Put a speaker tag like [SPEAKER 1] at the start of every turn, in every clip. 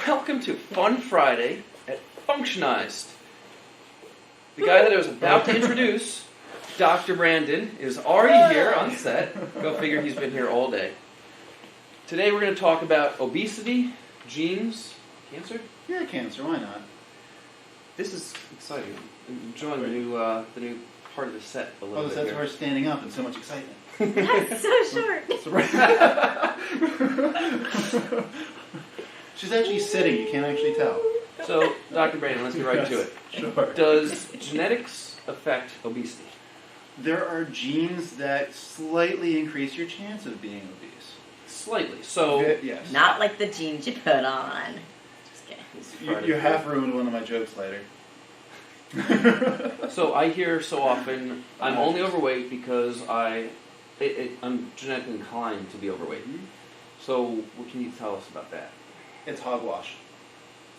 [SPEAKER 1] Welcome to Fun Friday at Functionized. The guy that I was about to introduce, Dr. Brandon, is already here on set. Go figure, he's been here all day. Today we're going to talk about obesity, genes, cancer?
[SPEAKER 2] Yeah, cancer, why not?
[SPEAKER 1] This is exciting. I'm enjoying the new part of the set a little bit.
[SPEAKER 2] That's
[SPEAKER 1] here.
[SPEAKER 2] why we're standing up and so much excitement.
[SPEAKER 3] That's so short.
[SPEAKER 2] She's actually sitting, you can't actually tell.
[SPEAKER 1] So, Dr. Brandon, let's get right to it.
[SPEAKER 2] Sure.
[SPEAKER 1] Does genetics affect obesity?
[SPEAKER 2] There are genes that slightly increase your chance of being obese.
[SPEAKER 1] Slightly. So,
[SPEAKER 2] yes.
[SPEAKER 3] Not like the jeans you put on. Just kidding.
[SPEAKER 2] You half ruined one of my jokes later.
[SPEAKER 1] So I hear so often, I'm only overweight because I'm genetically inclined to be overweight. So what can you tell us about that?
[SPEAKER 2] It's hogwash.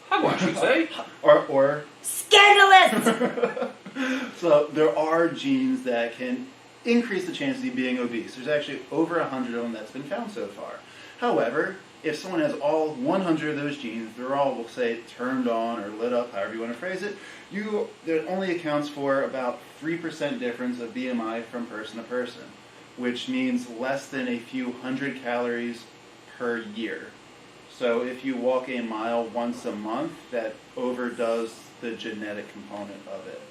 [SPEAKER 1] Hogwash, you say?
[SPEAKER 2] Or
[SPEAKER 3] Scandalous!
[SPEAKER 2] So there are genes that can increase the chance of you being obese. There's actually over 100 of them that's been found so far. However, if someone has all 100 of those genes, they're all, we'll say, turned on or lit up, however you want to phrase it, that only accounts for about 3% difference of BMI from person to person, which means less than a few hundred calories per year. So if you walk a mile once a month, that overdoes the genetic component of it.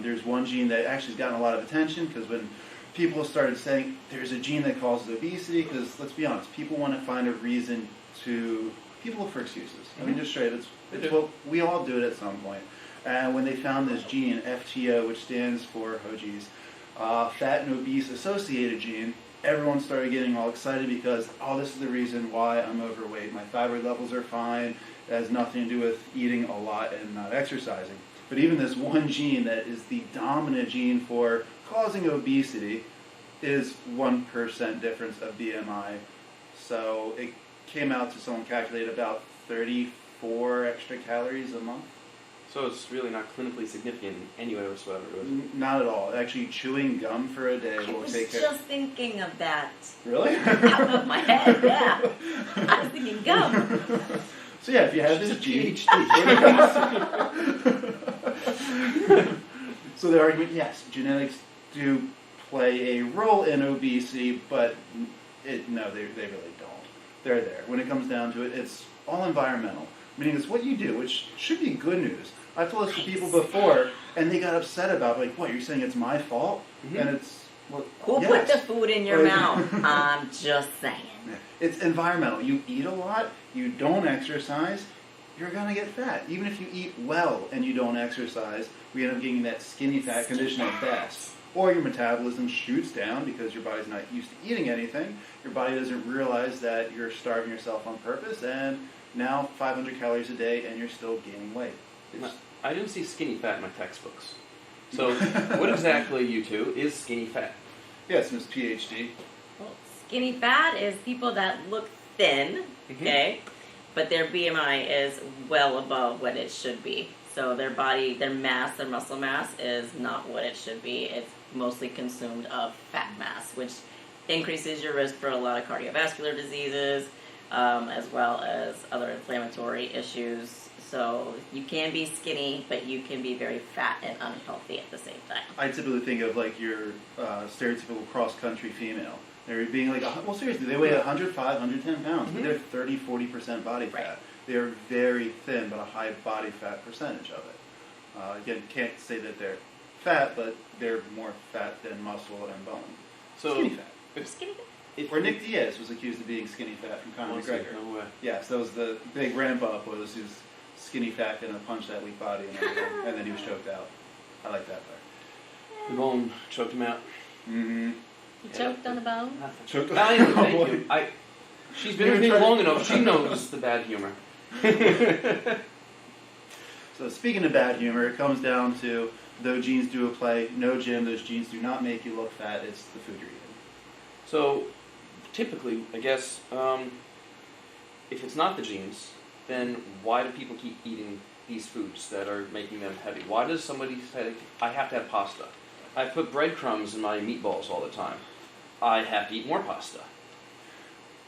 [SPEAKER 2] There's one gene that actually has gotten a lot of attention because when people started saying there's a gene that causes obesity, because let's be honest, people want to find a reason to, people look for excuses. I mean, just straight, it's what we all do it at some point. And when they found this gene, FTO, which stands for, fat and obese associated gene, everyone started getting all excited because, this is the reason why I'm overweight. My thyroid levels are fine. It has nothing to do with eating a lot and not exercising. But even this one gene that is the dominant gene for causing obesity is 1% difference of BMI. So it came out to someone calculated about 34 extra calories a month.
[SPEAKER 1] So it's really not clinically significant in any way whatsoever, is it?
[SPEAKER 2] Not at all. Actually, chewing gum for a day will take care.
[SPEAKER 3] I was just thinking of that.
[SPEAKER 2] Really?
[SPEAKER 3] Out of my head, yeah. I was thinking gum.
[SPEAKER 2] So yeah, if you have this gene, so the argument, yes, genetics do play a role in obesity, but they really don't. They're there. When it comes down to it, it's all environmental. Meaning it's what you do, which should be good news. I've told this to people before, and they got upset about, like, what, you're saying it's my fault?
[SPEAKER 1] Mm-hmm.
[SPEAKER 2] And it's, well,
[SPEAKER 3] Who
[SPEAKER 2] yes.
[SPEAKER 3] put the food in your mouth? I'm just saying.
[SPEAKER 2] It's environmental. You eat a lot, you don't exercise, you're going to get fat. Even if you eat well and you don't exercise, we end up getting that skinny fat condition at best. Or your metabolism shoots down because your body's not used to eating anything. Your body doesn't realize that you're starving yourself on purpose, and now 500 calories a day and you're still gaining weight.
[SPEAKER 1] I didn't see skinny fat in my textbooks. So what exactly, you two, is skinny fat?
[SPEAKER 2] Yes, Ms. PhD.
[SPEAKER 3] Well, skinny fat is people that look thin, okay, but their BMI is well above what it should be. So their mass, their muscle mass is not what it should be. It's mostly consumed of fat mass, which increases your risk for a lot of cardiovascular diseases, as well as other inflammatory issues. So you can be skinny, but you can be very fat and unhealthy at the same time.
[SPEAKER 2] I typically think of like your stereotypical cross-country female. They're being like, well, seriously, they weigh 105, 110 pounds, but they're 30, 40% body fat.
[SPEAKER 3] Right.
[SPEAKER 2] They're very thin, but a high body fat percentage of it. Again, can't say that they're fat, but they're more fat than muscle and bone.
[SPEAKER 1] So
[SPEAKER 2] skinny fat.
[SPEAKER 3] Skinny fat?
[SPEAKER 2] Or Nick Diaz was accused of being skinny fat from Conor McGregor.
[SPEAKER 1] No way.
[SPEAKER 2] Yes, that was the big ramp up, was his skinny fat and a punch that weak body and everything, and then he was choked out. I like that part.
[SPEAKER 1] The bone choked him out.
[SPEAKER 2] Mm-hmm.
[SPEAKER 3] You choked on a bone?
[SPEAKER 2] Choked
[SPEAKER 1] Anyway, thank you. She's been with me long enough. She knows the bad humor.
[SPEAKER 2] So speaking of bad humor, it comes down to, though genes do play, no Jim, those genes do not make you look fat, it's the food you're eating.
[SPEAKER 1] So, typically, I guess, if it's not the genes, then why do people keep eating these foods that are making them heavy? Why does somebody say, I have to have pasta? I put breadcrumbs in my meatballs all the time. I have to eat more pasta.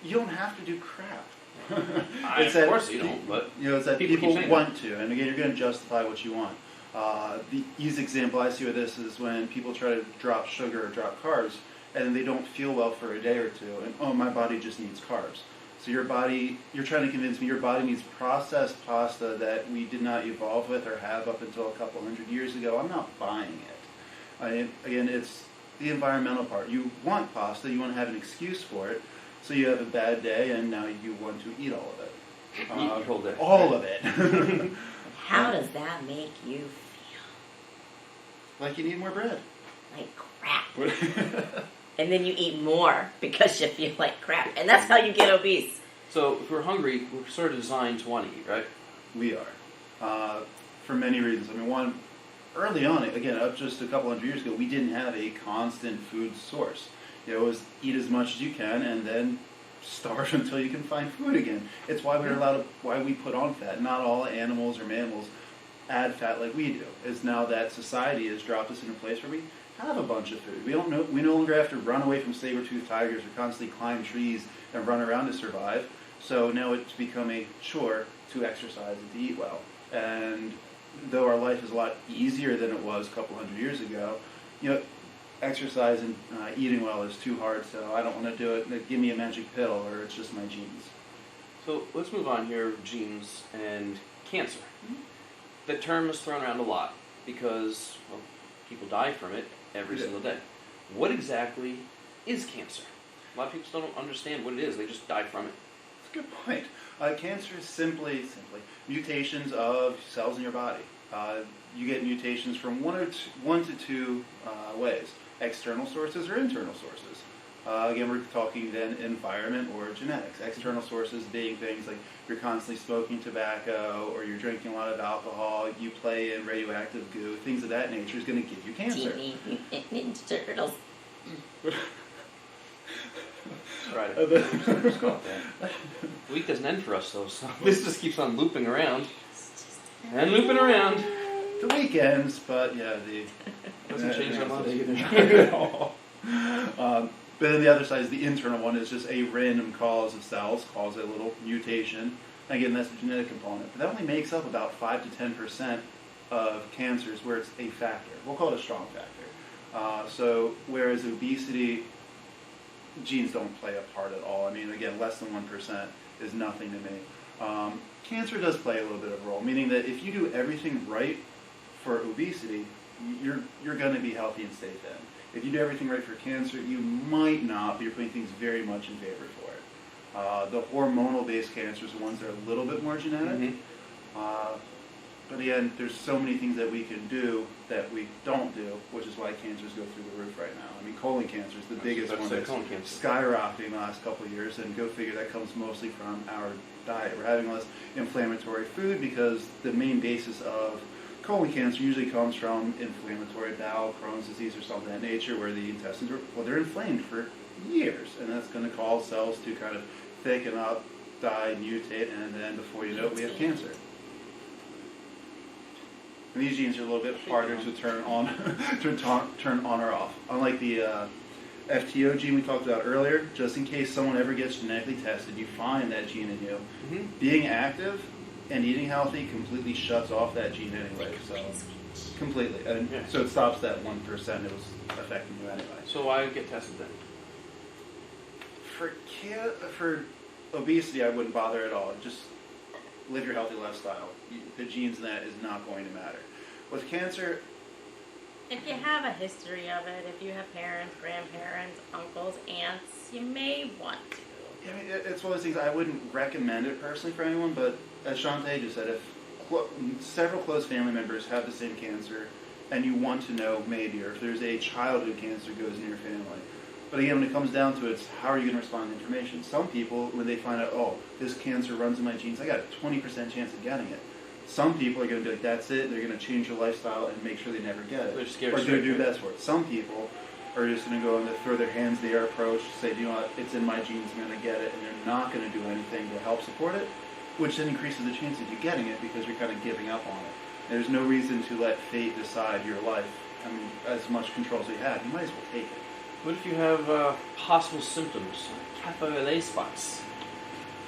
[SPEAKER 2] You don't have to do crap. It's
[SPEAKER 1] Of course you don't, but
[SPEAKER 2] it's that
[SPEAKER 1] people keep
[SPEAKER 2] people
[SPEAKER 1] saying
[SPEAKER 2] want to, and again, you're going to justify what you want. The easy example I see with this is when people try to drop sugar or drop carbs, and then they don't feel well for a day or two, and oh, my body just needs carbs. So you're trying to convince me your body needs processed pasta that we did not evolve with or have up until a couple hundred years ago. I'm not buying it. Again, it's the environmental part. You want pasta, you want to have an excuse for it, so you have a bad day, and now you want to eat all of it.
[SPEAKER 1] Eat your whole day.
[SPEAKER 2] All of it.
[SPEAKER 3] How does that make you feel?
[SPEAKER 2] Like you need more bread.
[SPEAKER 3] Like crap. And then you eat more because you feel like crap. And that's how you get obese.
[SPEAKER 1] So if we're hungry, we're sort of designed to want to eat, right?
[SPEAKER 2] We are. For many reasons. I mean, one, early on, again, up just a couple hundred years ago, we didn't have a constant food source. It was eat as much as you can and then starve until you can find food again. It's why why we put on fat. Not all animals or mammals add fat like we do. It's now that society has dropped us in a place where we have a bunch of food. We no longer have to run away from saber-toothed tigers or constantly climb trees and run around to survive. So now it's become a chore to exercise and to eat well. And though our life is a lot easier than it was a couple hundred years ago, exercise and eating well is too hard, so I don't want to do it. Give me a magic pill, or it's just my genes.
[SPEAKER 1] So let's move on here, genes and cancer. The term is thrown around a lot because people die from it every single day. What exactly is cancer? A lot of people don't understand what it is. They just die from it.
[SPEAKER 2] That's a good point. Cancer is simply mutations of cells in your body. You get mutations from one to two ways: external sources or internal sources. Again, we're talking then environment or genetics. External sources being things like you're constantly smoking tobacco, or you're drinking a lot of alcohol, you play in radioactive goo, things of that nature is going to give you cancer.
[SPEAKER 3] Teenage Mutant Ninja Turtles.
[SPEAKER 1] Right. The week doesn't end for us, though, so this just keeps on looping around. And looping around.
[SPEAKER 2] The weekends, but yeah,
[SPEAKER 1] doesn't change our lives either.
[SPEAKER 2] But then the other side is the internal one, is just a random cause of cells, cause a little mutation. Again, that's the genetic component. But that only makes up about 5 to 10% of cancers where it's a factor. We'll call it a strong factor. So whereas obesity, genes don't play a part at all. I mean, again, less than 1% is nothing to me. Cancer does play a little bit of a role, meaning that if you do everything right for obesity, you're going to be healthy and stay thin. If you do everything right for cancer, you might not, but you're putting things very much in favor for it. The hormonal-based cancers are ones that are a little bit more genetic. But again, there's so many things that we can do that we don't do, which is why cancers go through the roof right now. I mean, colon cancer is the biggest one that's skyrocketing the last couple of years, and go figure, that comes mostly from our diet. We're having less inflammatory food because the main basis of colon cancer usually comes from inflammatory bowel, Crohn's disease, or something of that nature, where the intestines they're inflamed for years, and that's going to cause cells to kind of thicken up, die, mutate, and then before you know it, we have cancer. And these genes are a little bit harder to turn on, turn on or off. Unlike the FTO gene we talked about earlier, just in case someone ever gets genetically tested, you find that gene in you. Being active and eating healthy completely shuts off that gene anyway. So completely, and so it stops that 1% it was affecting you anyway.
[SPEAKER 1] So why get tested then?
[SPEAKER 2] For obesity, I wouldn't bother at all. Just live your healthy lifestyle. The genes in that is not going to matter. With cancer,
[SPEAKER 3] if you have a history of it, if you have parents, grandparents, uncles, aunts, you may want to.
[SPEAKER 2] I mean, it's one of those things I wouldn't recommend it personally for anyone, but as Shantae just said, if several close family members have the same cancer and you want to know maybe, or if there's a childhood cancer goes in your family. But again, when it comes down to it, it's how are you going to respond to information? Some people, when they find out, oh, this cancer runs in my genes, I got a 20% chance of getting it. Some people are going to be like, that's it, they're going to change their lifestyle and make sure they never get it.
[SPEAKER 1] They're scared
[SPEAKER 2] or do their best for it. Some people are just going to go and throw their hands in the air approach, say, you know what, it's in my genes, I'm going to get it, and they're not going to do anything to help support it, which then increases the chance of you getting it because you're kind of giving up on it. There's no reason to let fate decide your life. I mean, as much control as we have, you might as well take it.
[SPEAKER 1] What if you have possible symptoms, capital A spots?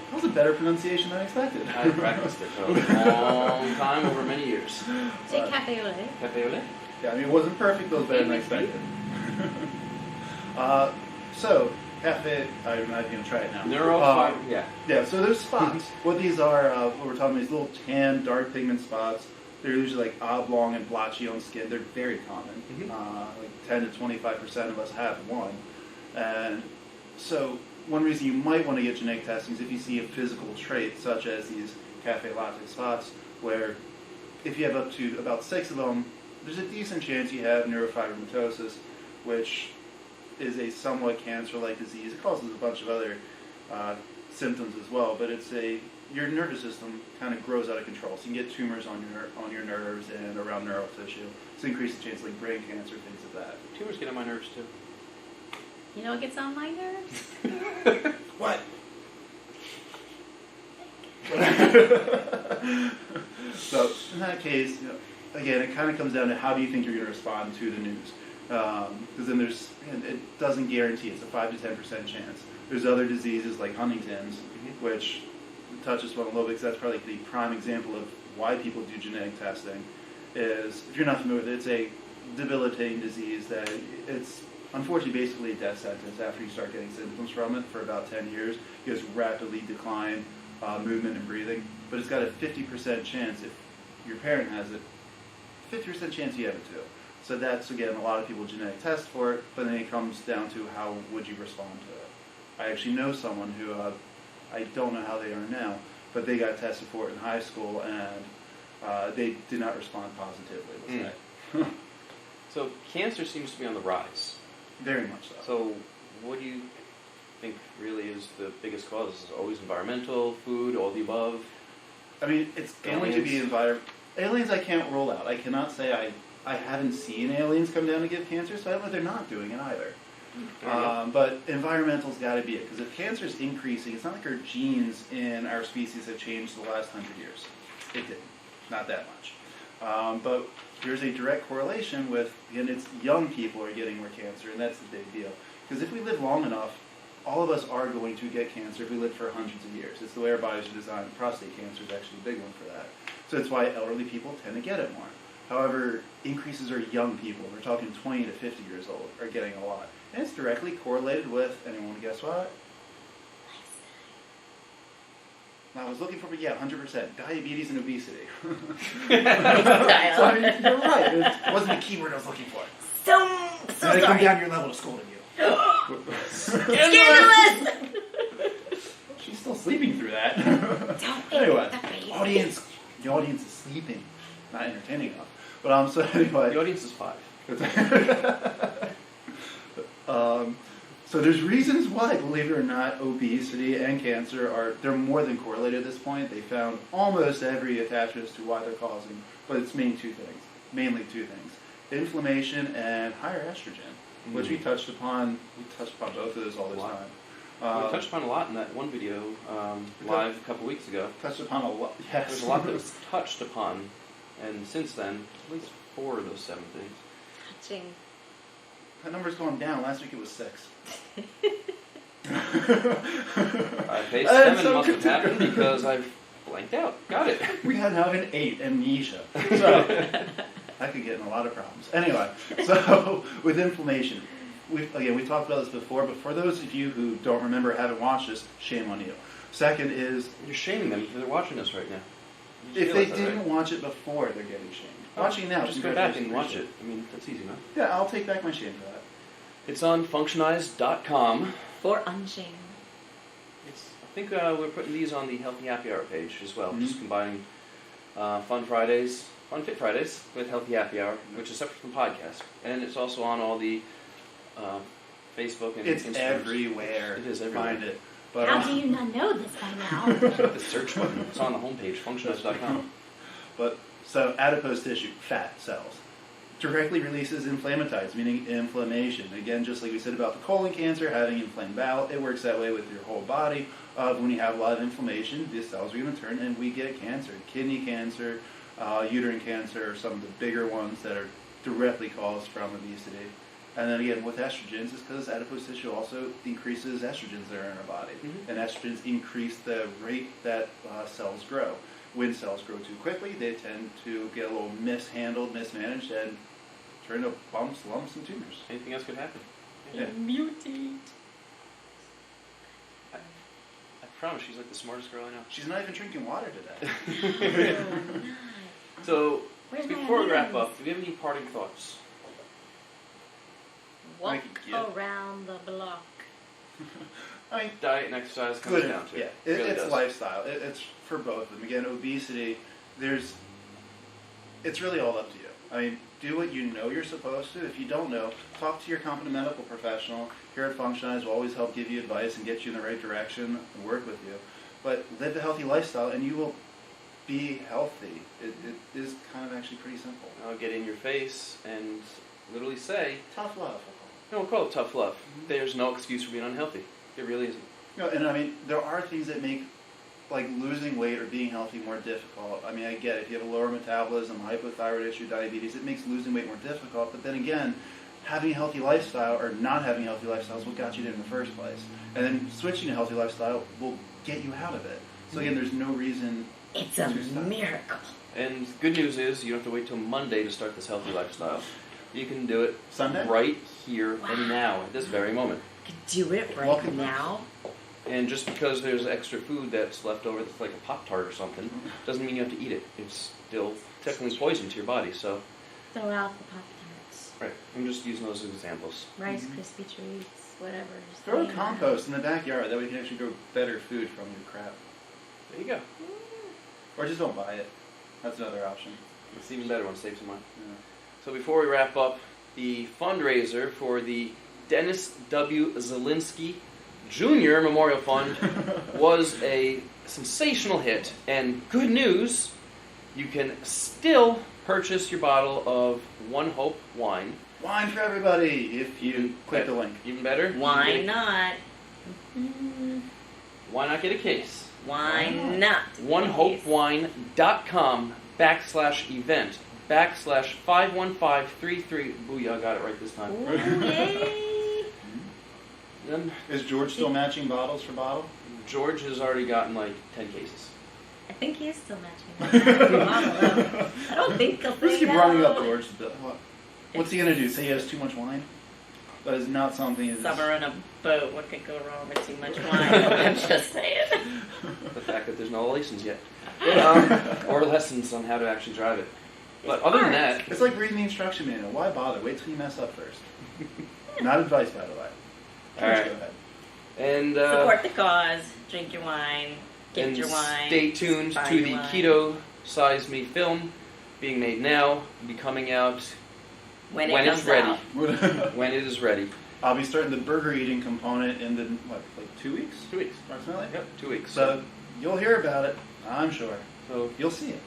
[SPEAKER 2] That was a better pronunciation than expected.
[SPEAKER 1] I practiced it for a long time, over many years.
[SPEAKER 3] Say cafe au lait.
[SPEAKER 1] Cafe au lait?
[SPEAKER 2] Yeah, I mean, it wasn't perfect, but it was better than expected. So, cafe, I'm not going to try it now.
[SPEAKER 1] Yeah.
[SPEAKER 2] Yeah, so there's spots. What these are, what we're talking about, these little tan, dark pigment spots. They're usually like oblong and blotchy on skin. They're very common. Like 10 to 25% of us have one. And so one reason you might want to get genetic testing is if you see a physical trait, such as these cafe latte spots, where if you have up to about 6 of them, there's a decent chance you have neurofibromatosis, which is a somewhat cancer-like disease. It causes a bunch of other symptoms as well, but your nervous system kind of grows out of control. So you can get tumors on your nerves and around neural tissue. So increase the chance of like brain cancer, things like that.
[SPEAKER 1] Tumors get on my nerves too.
[SPEAKER 3] You know what gets on my nerves?
[SPEAKER 2] What? So in that case, again, it kind of comes down to how do you think you're going to respond to the news. Because then it doesn't guarantee, it's a 5 to 10% chance. There's other diseases like Huntington's, which touches on a little bit, because that's probably the prime example of why people do genetic testing. Is, if you're not familiar with it, it's a debilitating disease that it's unfortunately basically a death sentence after you start getting symptoms from it for about 10 years. You just rapidly decline movement and breathing. But it's got a 50% chance if your parent has it, 50% chance you have it too. So that's, again, a lot of people genetic test for it, but then it comes down to how would you respond to it. I actually know someone who, I don't know how they are now, but they got tested for it in high school, and they did not respond positively, let's say.
[SPEAKER 1] So cancer seems to be on the rise.
[SPEAKER 2] Very much so.
[SPEAKER 1] So what do you think really is the biggest cause? Is it always environmental, food, all the above?
[SPEAKER 2] I mean, it's going to be aliens I can't rule out. I cannot say I haven't seen aliens come down to give cancer, so I don't know if they're not doing it either. But environmental's got to be it, because if cancer is increasing, it's not like our genes in our species have changed the last 100 years. It didn't. Not that much. But there's a direct correlation with, again, it's young people are getting more cancer, and that's the big deal. Because if we live long enough, all of us are going to get cancer if we live for hundreds of years. It's the way our bodies are designed. Prostate cancer is actually a big one for that. So that's why elderly people tend to get it more. However, increases are young people. We're talking 20 to 50 years old are getting a lot. And it's directly correlated with, anyone want to guess what? I was looking for, 100%. Diabetes and obesity. So, I mean, you're right. It wasn't a keyword I was looking for.
[SPEAKER 3] So
[SPEAKER 2] Did I come down your level to scolding you?
[SPEAKER 3] Scandalous!
[SPEAKER 2] She's still sleeping through that.
[SPEAKER 3] Don't
[SPEAKER 2] Anyway, the audience is sleeping, not entertaining enough. But so anyway,
[SPEAKER 1] The audience is 5.
[SPEAKER 2] So there's reasons why, believe it or not, obesity and cancer they're more than correlated at this point. They found almost every attachment as to why they're causing, but it's mainly two things: inflammation and higher estrogen, which we touched upon. We touched upon both of those all this time.
[SPEAKER 1] We touched upon a lot in that one video live a couple weeks ago.
[SPEAKER 2] Touched upon a lot. Yes.
[SPEAKER 1] There's a lot that was touched upon, and since then, at least 4 of those 7 things.
[SPEAKER 3] Touching.
[SPEAKER 2] That number's going down. Last week it was 6.
[SPEAKER 1] Page 7 must have happened because I've blanked out. Got it.
[SPEAKER 2] We had now an 8, amnesia. So I could get in a lot of problems. Anyway, so with inflammation, we talked about this before, but for those of you who don't remember or haven't watched this, shame on you. Second is...
[SPEAKER 1] You're shaming them because they're watching us right now.
[SPEAKER 2] If they didn't watch it before, they're getting shamed. Watching now,
[SPEAKER 1] just go back and watch it. I mean, that's easy enough.
[SPEAKER 2] Yeah, I'll take back my shame for that.
[SPEAKER 1] It's on functionize.com.
[SPEAKER 3] For unshamed.
[SPEAKER 1] I think we're putting these on the Healthy Happy Hour page as well. Just combining Fun Fit Fridays with Healthy Happy Hour, which is separate from the podcast. And it's also on all the Facebook and
[SPEAKER 2] It's
[SPEAKER 1] Instagram.
[SPEAKER 2] everywhere.
[SPEAKER 1] It is everywhere.
[SPEAKER 2] Find it. But,
[SPEAKER 3] How do you not know this by now?
[SPEAKER 1] The search button. It's on the homepage, functionize.com.
[SPEAKER 2] So adipose tissue, fat cells, directly releases inflammatories, meaning inflammation. Again, just like we said about the colon cancer, having inflamed bowel, it works that way with your whole body. When you have a lot of inflammation, these cells are going to turn and we get cancer. Kidney cancer, uterine cancer are some of the bigger ones that are directly caused from obesity. And then again, with estrogens, it's because adipose tissue also increases estrogens that are in our body.
[SPEAKER 1] Mhm.
[SPEAKER 2] And estrogens increase the rate that cells grow. When cells grow too quickly, they tend to get a little mishandled, mismanaged, and turn into bumps, lumps, and tumors.
[SPEAKER 1] Anything else could happen.
[SPEAKER 2] Yeah.
[SPEAKER 3] Mutate.
[SPEAKER 1] I promise she's like the smartest girl I know.
[SPEAKER 2] She's not even drinking water today.
[SPEAKER 1] So,
[SPEAKER 3] Where's my
[SPEAKER 1] before we wrap
[SPEAKER 3] items?
[SPEAKER 1] up, do we have any parting thoughts?
[SPEAKER 3] Walk
[SPEAKER 2] Like, yeah.
[SPEAKER 3] around the block.
[SPEAKER 2] I mean,
[SPEAKER 1] Diet and exercise comes
[SPEAKER 2] good.
[SPEAKER 1] down to
[SPEAKER 2] Yeah,
[SPEAKER 1] it. It really
[SPEAKER 2] it's
[SPEAKER 1] does.
[SPEAKER 2] lifestyle. It's for both of them. Again, obesity, it's really all up to you. I mean, do what you know you're supposed to. If you don't know, talk to your competent medical professional. Here at Functionize, we'll always help give you advice and get you in the right direction and work with you. But live a healthy lifestyle, and you will be healthy. It is kind of actually pretty simple.
[SPEAKER 1] I'll get in your face and literally say,
[SPEAKER 2] Tough love.
[SPEAKER 1] no, we'll call it tough love. There's no excuse for being unhealthy. It really isn't.
[SPEAKER 2] No, and I mean, there are things that make like losing weight or being healthy more difficult. I mean, I get it. If you have a lower metabolism, hypothyroid issue, diabetes, it makes losing weight more difficult. But then again, having a healthy lifestyle or not having a healthy lifestyle is what got you there in the first place. And then switching to a healthy lifestyle will get you out of it. So again, there's no reason
[SPEAKER 3] It's a
[SPEAKER 2] to stop.
[SPEAKER 3] miracle.
[SPEAKER 1] And good news is you don't have to wait till Monday to start this healthy lifestyle. You can do it
[SPEAKER 2] Sunday?
[SPEAKER 1] right here and now, at this very moment.
[SPEAKER 3] You could do it right
[SPEAKER 2] Welcome.
[SPEAKER 3] now.
[SPEAKER 1] And just because there's extra food that's left over that's like a Pop-Tart or something, doesn't mean you have to eat it. It's still technically poison to your body, so...
[SPEAKER 3] Throw out the Pop-Tarts.
[SPEAKER 1] Right, I'm just using those as examples.
[SPEAKER 3] Rice Krispie treats, whatever. Just
[SPEAKER 2] Throw
[SPEAKER 3] laying
[SPEAKER 2] compost in the backyard. That way you can actually grow better food from your crap.
[SPEAKER 1] There you go.
[SPEAKER 2] Or just don't buy it. That's another option.
[SPEAKER 1] It's even better one, save some money.
[SPEAKER 2] Yeah.
[SPEAKER 1] So before we wrap up, the fundraiser for the Dennis W. Zielinski Jr. Memorial Fund was a sensational hit. And good news, you can still purchase your bottle of One Hope wine.
[SPEAKER 2] Wine for everybody if you click the link.
[SPEAKER 1] Even better.
[SPEAKER 3] Why
[SPEAKER 1] you can
[SPEAKER 3] not?
[SPEAKER 1] Why not get a case?
[SPEAKER 3] Why not?
[SPEAKER 1] OneHopeWine.com/event /51533. Booyah, got it right this time.
[SPEAKER 3] Ooh, yay!
[SPEAKER 1] Then
[SPEAKER 2] Is George still matching bottles for bottle?
[SPEAKER 1] George has already gotten like 10 cases.
[SPEAKER 3] I think he is still matching. I don't think he'll
[SPEAKER 2] Let's
[SPEAKER 3] say
[SPEAKER 2] keep
[SPEAKER 3] no.
[SPEAKER 2] running up George. What's he gonna do? Say he has too much wine? That is not something. That's...
[SPEAKER 3] Summer on a boat. What could go wrong with too much wine? I'm just saying.
[SPEAKER 1] The fact that there's no license yet. Or lessons on how to actually drive it. But
[SPEAKER 3] It's
[SPEAKER 1] other than
[SPEAKER 3] art.
[SPEAKER 1] that,
[SPEAKER 2] It's like reading the instruction manual. Why bother? Wait till you mess up first. Not advice, by the way.
[SPEAKER 1] All right.
[SPEAKER 2] Go ahead.
[SPEAKER 1] and
[SPEAKER 3] Support the cause. Drink your wine. Get
[SPEAKER 1] and
[SPEAKER 3] your wine.
[SPEAKER 1] stay tuned
[SPEAKER 3] buy
[SPEAKER 1] to
[SPEAKER 3] your
[SPEAKER 1] the
[SPEAKER 3] wine.
[SPEAKER 1] Keto Size Me film being made now, be coming out
[SPEAKER 3] when
[SPEAKER 1] when
[SPEAKER 3] it
[SPEAKER 1] it's
[SPEAKER 3] comes
[SPEAKER 1] ready.
[SPEAKER 3] out.
[SPEAKER 1] When it is ready.
[SPEAKER 2] I'll be starting the burger eating component in the, what, like 2 weeks?
[SPEAKER 1] 2 weeks.
[SPEAKER 2] Approximately?
[SPEAKER 1] Yep, 2 weeks.
[SPEAKER 2] So you'll hear about it, I'm sure.
[SPEAKER 1] So
[SPEAKER 2] You'll see it.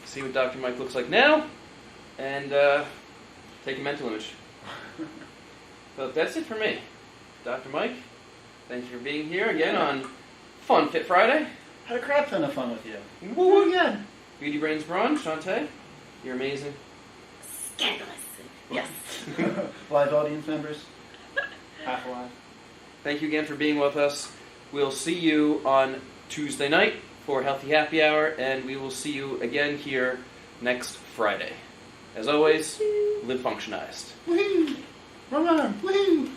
[SPEAKER 1] see what Dr. Mike looks like now, and take a mental image. So that's it for me. Dr. Mike, thank you for being here again on Fun Fit Friday.
[SPEAKER 2] Had a crap ton of fun with you.
[SPEAKER 1] Woo
[SPEAKER 2] again.
[SPEAKER 1] Beauty Brains Braun, Shantae, you're amazing.
[SPEAKER 3] Scandalous. Yes.
[SPEAKER 2] Live audience members. Half alive.
[SPEAKER 1] Thank you again for being with us. We'll see you on Tuesday night for Healthy Happy Hour, and we will see you again here next Friday. As always, live functionized.
[SPEAKER 2] Woohoo! Wrong arm. Woohoo!